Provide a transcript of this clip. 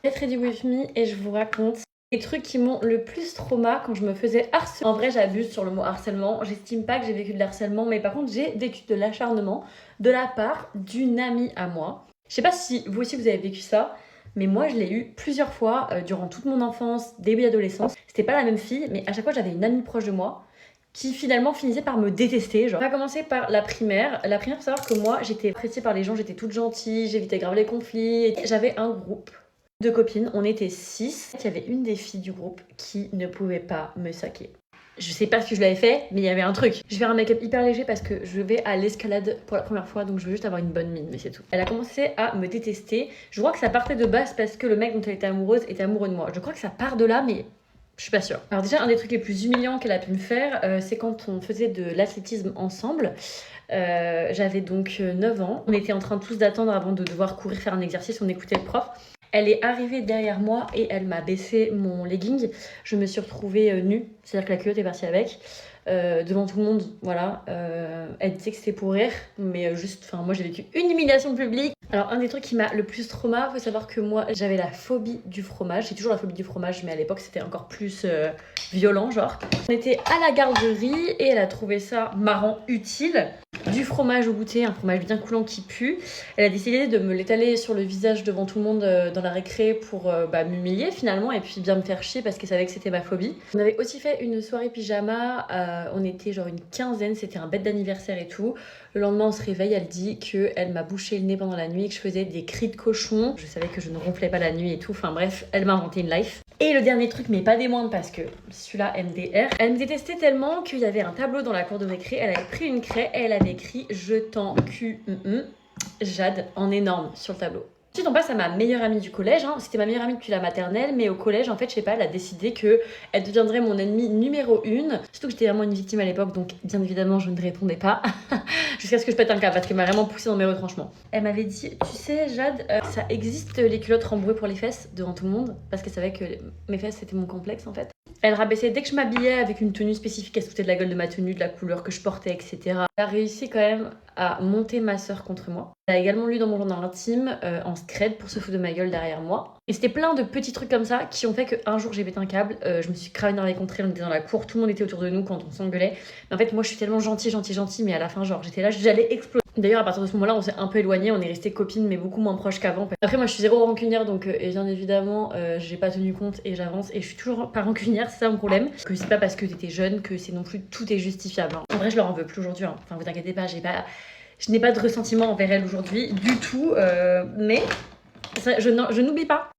Get Ready With Me et je vous raconte les trucs qui m'ont le plus trauma quand je me faisais harceler. En vrai, j'abuse sur le mot harcèlement. J'estime pas que j'ai vécu de l'harcèlement, mais par contre, j'ai vécu de l'acharnement de la part d'une amie à moi. Je sais pas si vous aussi vous avez vécu ça, mais moi je l'ai eu plusieurs fois durant toute mon enfance, début d'adolescence. C'était pas la même fille, mais à chaque fois j'avais une amie proche de moi qui finalement finissait par me détester. Genre. On va commencer par la primaire. La primaire, faut savoir que moi j'étais appréciée par les gens, j'étais toute gentille, j'évitais grave les conflits. Et j'avais un groupe de copines, on était 6. Il y avait une des filles du groupe qui ne pouvait pas me saquer. Je sais pas ce que je l'avais fait, mais il y avait un truc. Je vais faire un make-up hyper léger parce que je vais à l'escalade pour la première fois, donc je veux juste avoir une bonne mine, mais c'est tout. Elle a commencé à me détester. Je crois que ça partait de base parce que le mec dont elle était amoureuse était amoureux de moi. Je crois que ça part de là, mais je suis pas sûre. Alors déjà, un des trucs les plus humiliants qu'elle a pu me faire, c'est quand on faisait de l'athlétisme ensemble. J'avais donc 9 ans. On était en train tous d'attendre avant de devoir courir faire un exercice, on écoutait le prof. Elle est arrivée derrière moi et elle m'a baissé mon legging. Je me suis retrouvée nue, c'est-à-dire que la culotte est partie avec, devant tout le monde. Voilà. Elle disait que c'était pour rire, mais juste, enfin, moi j'ai vécu une humiliation publique. Alors, un des trucs qui m'a le plus trauma, faut savoir que moi j'avais la phobie du fromage. J'ai toujours la phobie du fromage, mais à l'époque c'était encore plus violent, genre. On était à la garderie et elle a trouvé ça marrant, utile. Du fromage au goûter, un fromage bien coulant qui pue. Elle a décidé de me l'étaler sur le visage devant tout le monde dans la récré pour m'humilier finalement et puis bien me faire chier parce qu'elle savait que c'était ma phobie. On avait aussi fait une soirée pyjama, on était genre une quinzaine, c'était un bête d'anniversaire et tout. Le lendemain on se réveille, elle dit qu'elle m'a bouché le nez pendant la nuit, que je faisais des cris de cochon. Je savais que je ne ronflais pas la nuit et tout, enfin bref, elle m'a inventé une life. Et le dernier truc, mais pas des moindres parce que celui-là, MDR, elle me détestait tellement qu'il y avait un tableau dans la cour de récré, elle avait pris une craie et elle avait écrit « Je t'en Jade » en énorme sur le tableau. Ensuite, on passe à ma meilleure amie du collège. C'était ma meilleure amie depuis la maternelle, mais au collège, en fait, je sais pas, elle a décidé qu'elle deviendrait mon ennemie numéro 1. Surtout que j'étais vraiment une victime à l'époque, donc bien évidemment, je ne répondais pas. Jusqu'à ce que je pète un câble, parce qu'elle m'a vraiment poussée dans mes retranchements. Elle m'avait dit, tu sais, Jade, ça existe les culottes rembourrées pour les fesses devant tout le monde, parce qu'elle savait que mes fesses, c'était mon complexe, en fait. Elle rabaissait dès que je m'habillais avec une tenue spécifique, elle se foutait de la gueule de ma tenue, de la couleur que je portais, etc. Elle a réussi quand même à monter ma sœur contre moi. Elle a également lu dans mon journal intime en scred pour se foutre de ma gueule derrière moi. Et c'était plein de petits trucs comme ça qui ont fait qu'un jour j'ai pété un câble, je me suis cravé dans les contrées, on était dans la cour, tout le monde était autour de nous quand on s'engueulait. Mais en fait moi je suis tellement gentille, mais à la fin genre j'étais là, j'allais exploser. D'ailleurs à partir de ce moment-là on s'est un peu éloignés, on est restés copines mais beaucoup moins proches qu'avant. Après moi je suis zéro rancunière donc bien évidemment j'ai pas tenu compte et j'avance et je suis toujours pas rancunière, c'est ça mon problème. Que c'est pas parce que t'étais jeune que c'est non plus tout est justifiable. En vrai je leur en veux plus aujourd'hui, enfin vous inquiétez pas, je n'ai pas de ressentiment envers elle aujourd'hui du tout, mais je n'oublie pas.